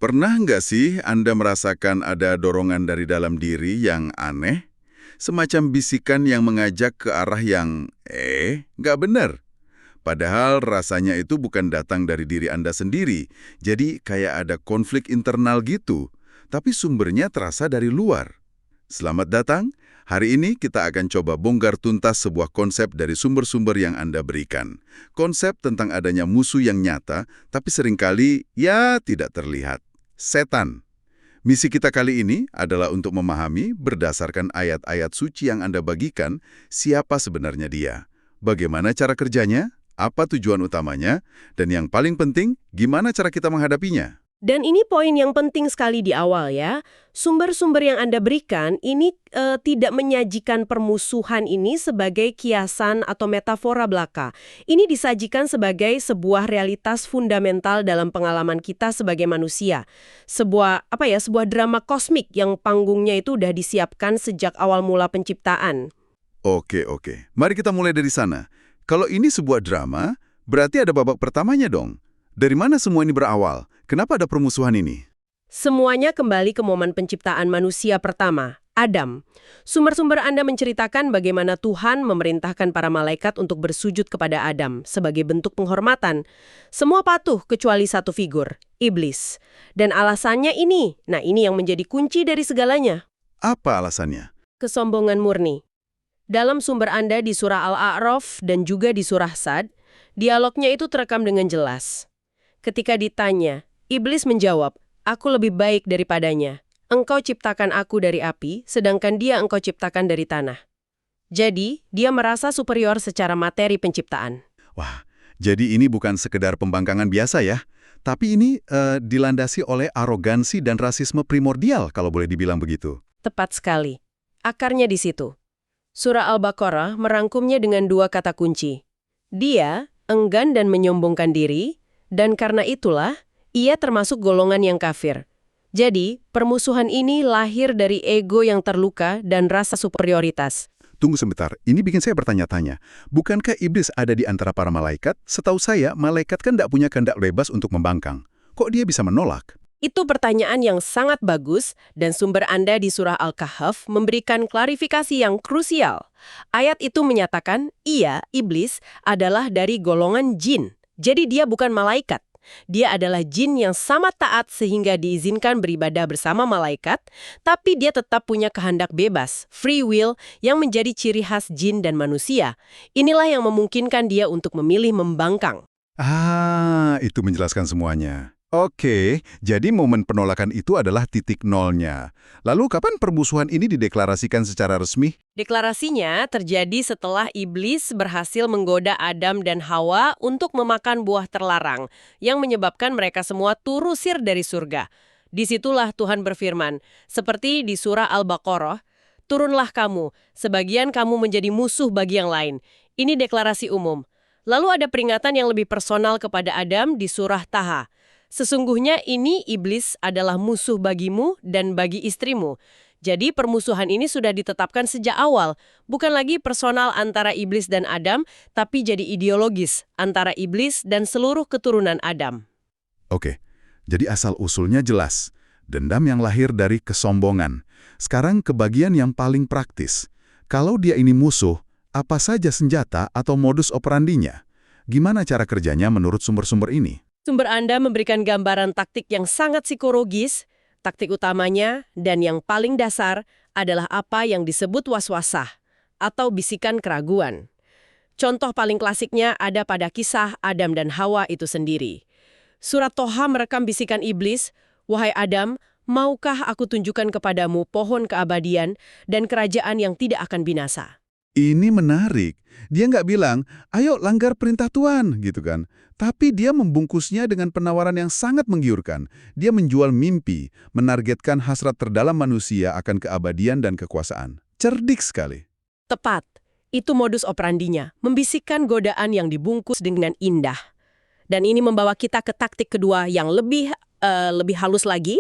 Pernah nggak sih Anda merasakan ada dorongan dari dalam diri yang aneh? Semacam bisikan yang mengajak ke arah yang, nggak benar. Padahal rasanya itu bukan datang dari diri Anda sendiri. Jadi kayak ada konflik internal gitu. Tapi sumbernya terasa dari luar. Selamat datang. Hari ini kita akan coba bongkar tuntas sebuah konsep dari sumber-sumber yang Anda berikan. Konsep tentang adanya musuh yang nyata, tapi seringkali ya tidak terlihat. Setan. Misi kita kali ini adalah untuk memahami berdasarkan ayat-ayat suci yang Anda bagikan, siapa sebenarnya dia. Bagaimana cara kerjanya, apa tujuan utamanya, dan yang paling penting, gimana cara kita menghadapinya. Dan ini poin yang penting sekali di awal ya. Sumber-sumber yang Anda berikan ini tidak menyajikan permusuhan ini sebagai kiasan atau metafora belaka. Ini disajikan sebagai sebuah realitas fundamental dalam pengalaman kita sebagai manusia. Sebuah drama kosmik yang panggungnya itu udah disiapkan sejak awal mula penciptaan. Oke. Mari kita mulai dari sana. Kalau ini sebuah drama, berarti ada babak pertamanya dong. Dari mana semua ini berawal? Kenapa ada permusuhan ini? Semuanya kembali ke momen penciptaan manusia pertama, Adam. Sumber-sumber Anda menceritakan bagaimana Tuhan memerintahkan para malaikat untuk bersujud kepada Adam sebagai bentuk penghormatan. Semua patuh kecuali satu figur, iblis. Dan alasannya ini yang menjadi kunci dari segalanya. Apa alasannya? Kesombongan murni. Dalam sumber Anda di surah Al-A'raf dan juga di surah Sad, dialognya itu terekam dengan jelas. Ketika ditanya, iblis menjawab, "Aku lebih baik daripadanya. Engkau ciptakan aku dari api, sedangkan dia engkau ciptakan dari tanah." Jadi, dia merasa superior secara materi penciptaan. Wah, jadi ini bukan sekedar pembangkangan biasa ya. Tapi ini dilandasi oleh arogansi dan rasisme primordial, kalau boleh dibilang begitu. Tepat sekali. Akarnya di situ. Surah Al-Baqarah merangkumnya dengan dua kata kunci. Dia enggan dan menyombongkan diri, dan karena itulah, ia termasuk golongan yang kafir. Jadi, permusuhan ini lahir dari ego yang terluka dan rasa superioritas. Tunggu sebentar, ini bikin saya bertanya-tanya. Bukankah iblis ada di antara para malaikat? Setahu saya, malaikat kan tidak punya kehendak bebas untuk membangkang. Kok dia bisa menolak? Itu pertanyaan yang sangat bagus, dan sumber Anda di surah Al-Kahf memberikan klarifikasi yang krusial. Ayat itu menyatakan, iblis, adalah dari golongan jin. Jadi dia bukan malaikat. Dia adalah jin yang sama taat sehingga diizinkan beribadah bersama malaikat, tapi dia tetap punya kehendak bebas, free will, yang menjadi ciri khas jin dan manusia. Inilah yang memungkinkan dia untuk memilih membangkang. Itu menjelaskan semuanya. Oke, jadi momen penolakan itu adalah titik nolnya. Lalu kapan permusuhan ini dideklarasikan secara resmi? Deklarasinya terjadi setelah iblis berhasil menggoda Adam dan Hawa untuk memakan buah terlarang, yang menyebabkan mereka semua terusir dari surga. Disitulah Tuhan berfirman, seperti di surah Al-Baqarah, "Turunlah kamu, sebagian kamu menjadi musuh bagi yang lain." Ini deklarasi umum. Lalu ada peringatan yang lebih personal kepada Adam di surah Taha. Sesungguhnya ini iblis adalah musuh bagimu dan bagi istrimu. Jadi permusuhan ini sudah ditetapkan sejak awal, bukan lagi personal antara iblis dan Adam, tapi jadi ideologis antara iblis dan seluruh keturunan Adam. Oke, jadi asal-usulnya jelas. Dendam yang lahir dari kesombongan. Sekarang ke bagian yang paling praktis. Kalau dia ini musuh, apa saja senjata atau modus operandinya? Gimana cara kerjanya menurut sumber-sumber ini? Sumber Anda memberikan gambaran taktik yang sangat psikologis. Taktik utamanya dan yang paling dasar adalah apa yang disebut waswasah atau bisikan keraguan. Contoh paling klasiknya ada pada kisah Adam dan Hawa itu sendiri. Surat Toha merekam bisikan iblis, "Wahai Adam, maukah aku tunjukkan kepadamu pohon keabadian dan kerajaan yang tidak akan binasa?" Ini menarik. Dia nggak bilang, ayo langgar perintah Tuhan, gitu kan. Tapi dia membungkusnya dengan penawaran yang sangat menggiurkan. Dia menjual mimpi, menargetkan hasrat terdalam manusia akan keabadian dan kekuasaan. Cerdik sekali. Tepat. Itu modus operandinya, membisikkan godaan yang dibungkus dengan indah. Dan ini membawa kita ke taktik kedua yang lebih halus lagi,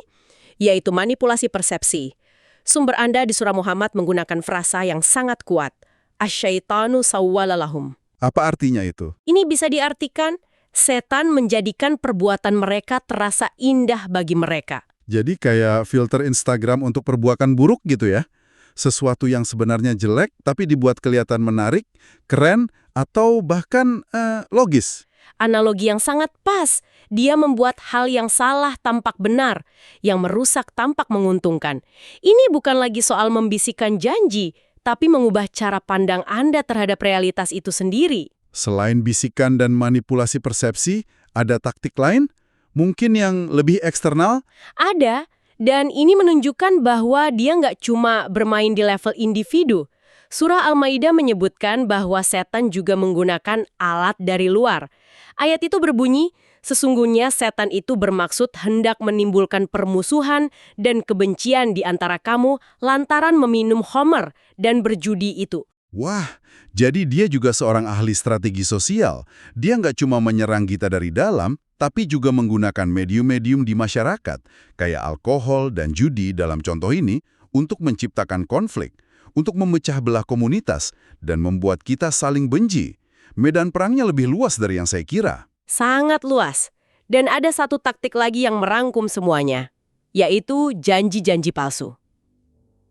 yaitu manipulasi persepsi. Sumber Anda di surah Muhammad menggunakan frasa yang sangat kuat. Asyaitanu sawwalalahum. Apa artinya itu? Ini bisa diartikan, Setan menjadikan perbuatan mereka terasa indah bagi mereka. Jadi kayak filter Instagram untuk perbuatan buruk gitu ya? Sesuatu yang sebenarnya jelek tapi dibuat kelihatan menarik, keren, atau bahkan logis. Analogi yang sangat pas. Dia membuat hal yang salah tampak benar, yang merusak tampak menguntungkan. Ini bukan lagi soal membisikkan janji, tapi mengubah cara pandang Anda terhadap realitas itu sendiri. Selain bisikan dan manipulasi persepsi, ada taktik lain? Mungkin yang lebih eksternal? Ada, dan ini menunjukkan bahwa dia nggak cuma bermain di level individu. Surah Al-Maidah menyebutkan bahwa setan juga menggunakan alat dari luar. Ayat itu berbunyi, sesungguhnya setan itu bermaksud hendak menimbulkan permusuhan dan kebencian di antara kamu lantaran meminum khamr dan berjudi itu. Wah, jadi dia juga seorang ahli strategi sosial. Dia nggak cuma menyerang kita dari dalam, tapi juga menggunakan medium-medium di masyarakat, kayak alkohol dan judi dalam contoh ini, untuk menciptakan konflik, untuk memecah belah komunitas, dan membuat kita saling benci. Medan perangnya lebih luas dari yang saya kira. Sangat luas. Dan ada satu taktik lagi yang merangkum semuanya, yaitu janji-janji palsu.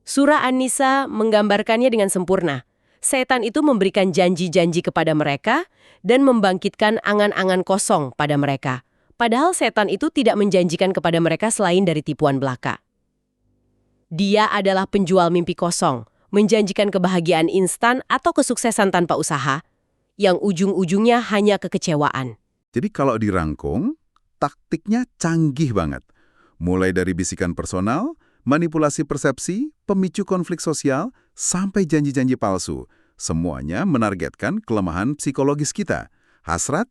Surah An-Nisa menggambarkannya dengan sempurna. Setan itu memberikan janji-janji kepada mereka dan membangkitkan angan-angan kosong pada mereka. Padahal setan itu tidak menjanjikan kepada mereka selain dari tipuan belaka. Dia adalah penjual mimpi kosong, menjanjikan kebahagiaan instan atau kesuksesan tanpa usaha, yang ujung-ujungnya hanya kekecewaan. Jadi kalau dirangkum, taktiknya canggih banget. Mulai dari bisikan personal, manipulasi persepsi, pemicu konflik sosial, sampai janji-janji palsu. Semuanya menargetkan kelemahan psikologis kita. Hasrat,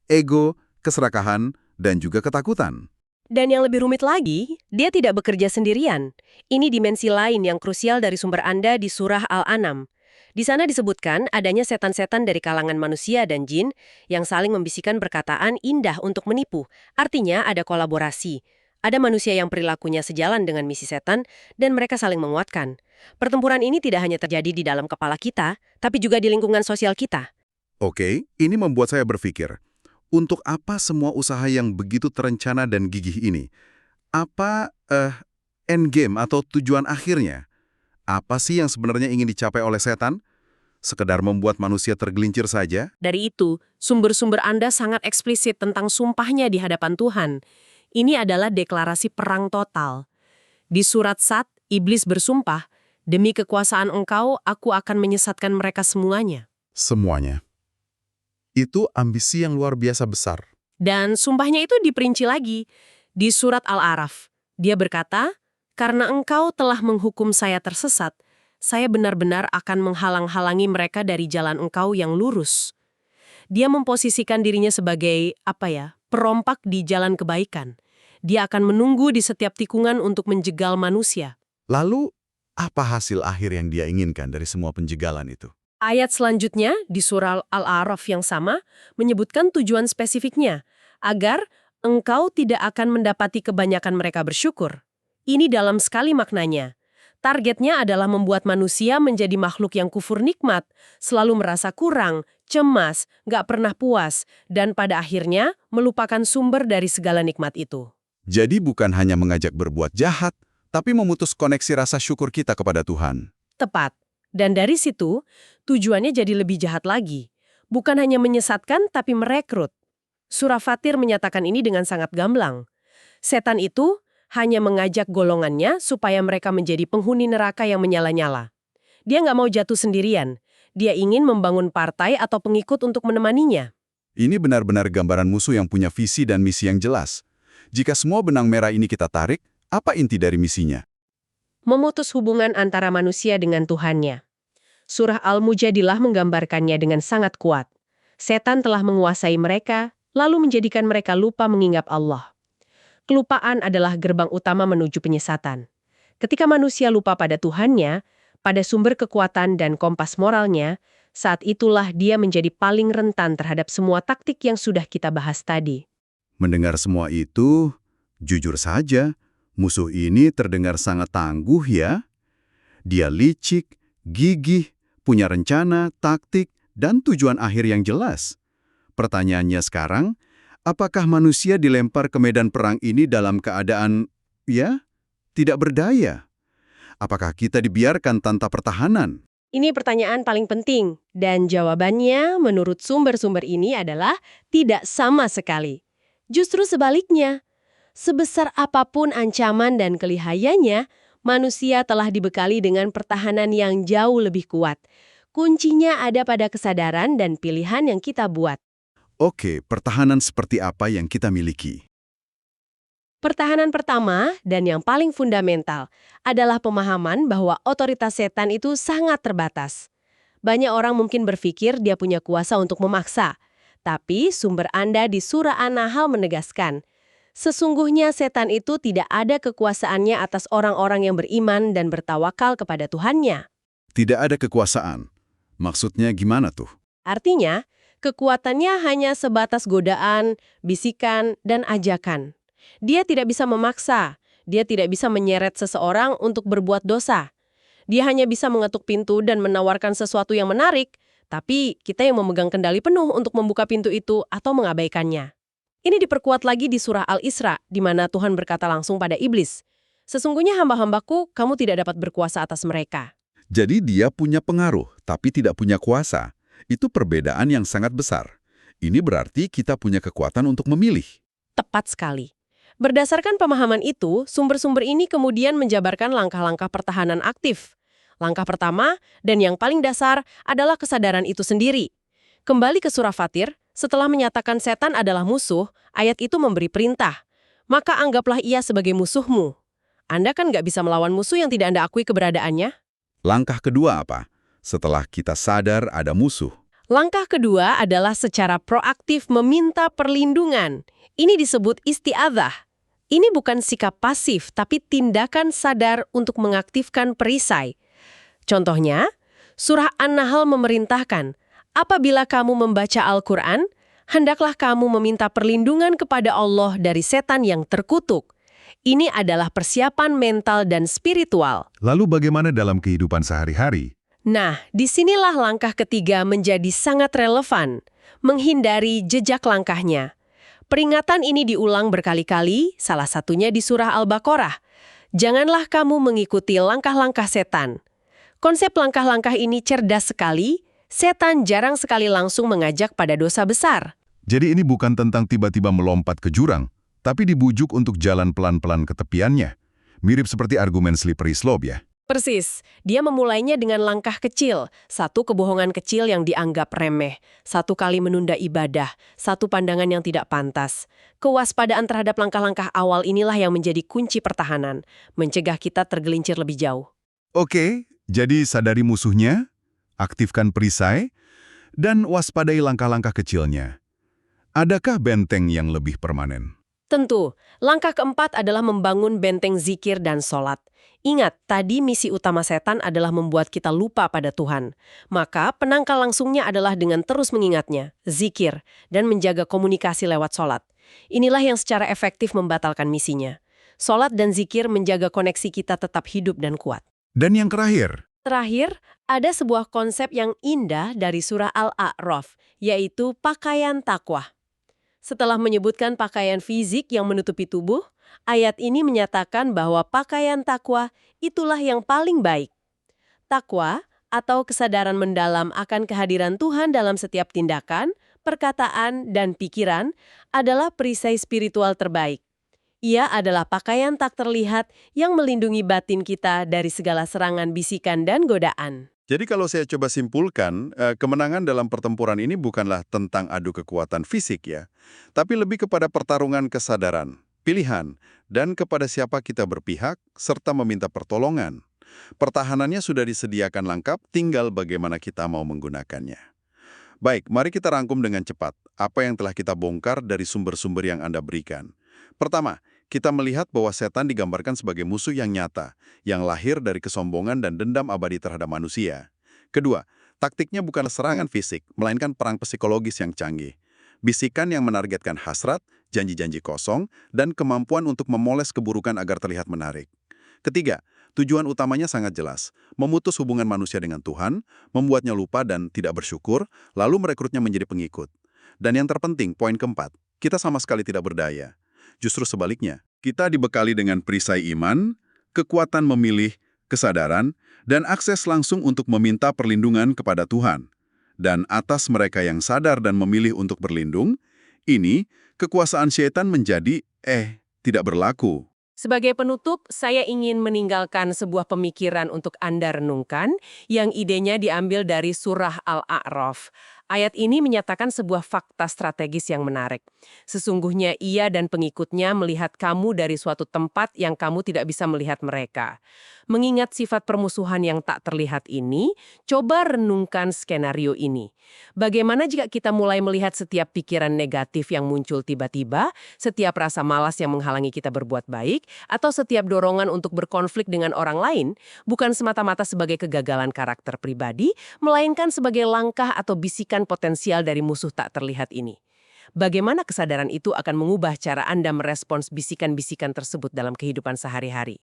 ego, keserakahan, dan juga ketakutan. Dan yang lebih rumit lagi, dia tidak bekerja sendirian. Ini dimensi lain yang krusial dari sumber Anda di surah Al-An'am. Di sana disebutkan adanya setan-setan dari kalangan manusia dan jin yang saling membisikkan perkataan indah untuk menipu. Artinya ada kolaborasi. Ada manusia yang perilakunya sejalan dengan misi setan dan mereka saling menguatkan. Pertempuran ini tidak hanya terjadi di dalam kepala kita, tapi juga di lingkungan sosial kita. Oke, ini membuat saya berpikir, untuk apa semua usaha yang begitu terencana dan gigih ini? Apa endgame atau tujuan akhirnya? Apa sih yang sebenarnya ingin dicapai oleh setan? Sekedar membuat manusia tergelincir saja? Dari itu, sumber-sumber Anda sangat eksplisit tentang sumpahnya di hadapan Tuhan. Ini adalah deklarasi perang total. Di surat Sad, iblis bersumpah, demi kekuasaan engkau, aku akan menyesatkan mereka semuanya. Semuanya. Itu ambisi yang luar biasa besar. Dan sumpahnya itu diperinci lagi. Di surat Al-A'raf, dia berkata, karena engkau telah menghukum saya tersesat, saya benar-benar akan menghalang-halangi mereka dari jalan engkau yang lurus. Dia memposisikan dirinya sebagai, perompak di jalan kebaikan. Dia akan menunggu di setiap tikungan untuk menjegal manusia. Lalu, apa hasil akhir yang dia inginkan dari semua penjegalan itu? Ayat selanjutnya di surah Al-A'raf yang sama menyebutkan tujuan spesifiknya, agar engkau tidak akan mendapati kebanyakan mereka bersyukur. Ini dalam sekali maknanya. Targetnya adalah membuat manusia menjadi makhluk yang kufur nikmat, selalu merasa kurang, cemas, nggak pernah puas, dan pada akhirnya melupakan sumber dari segala nikmat itu. Jadi bukan hanya mengajak berbuat jahat, tapi memutus koneksi rasa syukur kita kepada Tuhan. Tepat. Dan dari situ, tujuannya jadi lebih jahat lagi. Bukan hanya menyesatkan, tapi merekrut. Surah Fatir menyatakan ini dengan sangat gamblang. Setan itu hanya mengajak golongannya supaya mereka menjadi penghuni neraka yang menyala-nyala. Dia nggak mau jatuh sendirian. Dia ingin membangun partai atau pengikut untuk menemaninya. Ini benar-benar gambaran musuh yang punya visi dan misi yang jelas. Jika semua benang merah ini kita tarik, apa inti dari misinya? Memutus hubungan antara manusia dengan Tuhannya. Surah Al-Mujadilah menggambarkannya dengan sangat kuat. Setan telah menguasai mereka, lalu menjadikan mereka lupa mengingat Allah. Kelupaan adalah gerbang utama menuju penyesatan. Ketika manusia lupa pada Tuhannya, pada sumber kekuatan dan kompas moralnya, saat itulah dia menjadi paling rentan terhadap semua taktik yang sudah kita bahas tadi. Mendengar semua itu, jujur saja, musuh ini terdengar sangat tangguh ya. Dia licik, gigih, punya rencana, taktik, dan tujuan akhir yang jelas. Pertanyaannya sekarang, Apakah manusia dilempar ke medan perang ini dalam keadaan, tidak berdaya? Apakah kita dibiarkan tanpa pertahanan? Ini pertanyaan paling penting, dan jawabannya menurut sumber-sumber ini adalah tidak sama sekali. Justru sebaliknya, sebesar apapun ancaman dan kelihayannya, manusia telah dibekali dengan pertahanan yang jauh lebih kuat. Kuncinya ada pada kesadaran dan pilihan yang kita buat. Oke, pertahanan seperti apa yang kita miliki? Pertahanan pertama dan yang paling fundamental adalah pemahaman bahwa otoritas setan itu sangat terbatas. Banyak orang mungkin berpikir dia punya kuasa untuk memaksa, tapi sumber Anda di Surah An-Nahl menegaskan, sesungguhnya setan itu tidak ada kekuasaannya atas orang-orang yang beriman dan bertawakal kepada Tuhannya. Tidak ada kekuasaan. Maksudnya gimana tuh? Artinya, kekuatannya hanya sebatas godaan, bisikan, dan ajakan. Dia tidak bisa memaksa, dia tidak bisa menyeret seseorang untuk berbuat dosa. Dia hanya bisa mengetuk pintu dan menawarkan sesuatu yang menarik, tapi kita yang memegang kendali penuh untuk membuka pintu itu atau mengabaikannya. Ini diperkuat lagi di surah Al-Isra, di mana Tuhan berkata langsung pada iblis, "Sesungguhnya hamba-hambaku, kamu tidak dapat berkuasa atas mereka." Jadi dia punya pengaruh, tapi tidak punya kuasa. Itu perbedaan yang sangat besar. Ini berarti kita punya kekuatan untuk memilih. Tepat sekali. Berdasarkan pemahaman itu, sumber-sumber ini kemudian menjabarkan langkah-langkah pertahanan aktif. Langkah pertama, dan yang paling dasar, adalah kesadaran itu sendiri. Kembali ke surah Fatir, setelah menyatakan setan adalah musuh, ayat itu memberi perintah. Maka anggaplah ia sebagai musuhmu. Anda kan nggak bisa melawan musuh yang tidak Anda akui keberadaannya? Langkah kedua apa? Setelah kita sadar ada musuh. Langkah kedua adalah secara proaktif meminta perlindungan. Ini disebut isti'adzah. Ini bukan sikap pasif, tapi tindakan sadar untuk mengaktifkan perisai. Contohnya, surah An-Nahl memerintahkan, apabila kamu membaca Al-Quran, hendaklah kamu meminta perlindungan kepada Allah dari setan yang terkutuk. Ini adalah persiapan mental dan spiritual. Lalu bagaimana dalam kehidupan sehari-hari? Nah, disinilah langkah ketiga menjadi sangat relevan, menghindari jejak langkahnya. Peringatan ini diulang berkali-kali, salah satunya di surah Al-Baqarah. Janganlah kamu mengikuti langkah-langkah setan. Konsep langkah-langkah ini cerdas sekali, setan jarang sekali langsung mengajak pada dosa besar. Jadi ini bukan tentang tiba-tiba melompat ke jurang, tapi dibujuk untuk jalan pelan-pelan ke tepiannya. Mirip seperti argumen slippery slope ya. Persis, dia memulainya dengan langkah kecil, satu kebohongan kecil yang dianggap remeh, satu kali menunda ibadah, satu pandangan yang tidak pantas. Kewaspadaan terhadap langkah-langkah awal inilah yang menjadi kunci pertahanan, mencegah kita tergelincir lebih jauh. Oke, jadi sadari musuhnya, aktifkan perisai, dan waspadai langkah-langkah kecilnya. Adakah benteng yang lebih permanen? Tentu, langkah keempat adalah membangun benteng zikir dan sholat. Ingat, tadi misi utama setan adalah membuat kita lupa pada Tuhan. Maka penangkal langsungnya adalah dengan terus mengingatnya, zikir, dan menjaga komunikasi lewat sholat. Inilah yang secara efektif membatalkan misinya. Sholat dan zikir menjaga koneksi kita tetap hidup dan kuat. Dan yang terakhir? Terakhir, ada sebuah konsep yang indah dari surah Al-A'raf, yaitu pakaian takwa. Setelah menyebutkan pakaian fisik yang menutupi tubuh, ayat ini menyatakan bahwa pakaian takwa itulah yang paling baik. Takwa atau kesadaran mendalam akan kehadiran Tuhan dalam setiap tindakan, perkataan, dan pikiran adalah perisai spiritual terbaik. Ia adalah pakaian tak terlihat yang melindungi batin kita dari segala serangan bisikan dan godaan. Jadi kalau saya coba simpulkan, kemenangan dalam pertempuran ini bukanlah tentang adu kekuatan fisik ya, tapi lebih kepada pertarungan kesadaran, pilihan, dan kepada siapa kita berpihak, serta meminta pertolongan. Pertahanannya sudah disediakan lengkap, tinggal bagaimana kita mau menggunakannya. Baik, mari kita rangkum dengan cepat apa yang telah kita bongkar dari sumber-sumber yang Anda berikan. Pertama, kita melihat bahwa setan digambarkan sebagai musuh yang nyata, yang lahir dari kesombongan dan dendam abadi terhadap manusia. Kedua, taktiknya bukan serangan fisik, melainkan perang psikologis yang canggih. Bisikan yang menargetkan hasrat, janji-janji kosong, dan kemampuan untuk memoles keburukan agar terlihat menarik. Ketiga, tujuan utamanya sangat jelas, memutus hubungan manusia dengan Tuhan, membuatnya lupa dan tidak bersyukur, lalu merekrutnya menjadi pengikut. Dan yang terpenting, poin keempat, kita sama sekali tidak berdaya. Justru sebaliknya, kita dibekali dengan perisai iman, kekuatan memilih, kesadaran, dan akses langsung untuk meminta perlindungan kepada Tuhan. Dan atas mereka yang sadar dan memilih untuk berlindung, ini kekuasaan setan menjadi, tidak berlaku. Sebagai penutup, saya ingin meninggalkan sebuah pemikiran untuk Anda renungkan, yang idenya diambil dari Surah Al-A'raf. Ayat ini menyatakan sebuah fakta strategis yang menarik. Sesungguhnya ia dan pengikutnya melihat kamu dari suatu tempat yang kamu tidak bisa melihat mereka. Mengingat sifat permusuhan yang tak terlihat ini, coba renungkan skenario ini. Bagaimana jika kita mulai melihat setiap pikiran negatif yang muncul tiba-tiba, setiap rasa malas yang menghalangi kita berbuat baik, atau setiap dorongan untuk berkonflik dengan orang lain, bukan semata-mata sebagai kegagalan karakter pribadi, melainkan sebagai langkah atau bisikan potensial dari musuh tak terlihat ini. Bagaimana kesadaran itu akan mengubah cara Anda merespons bisikan-bisikan tersebut dalam kehidupan sehari-hari?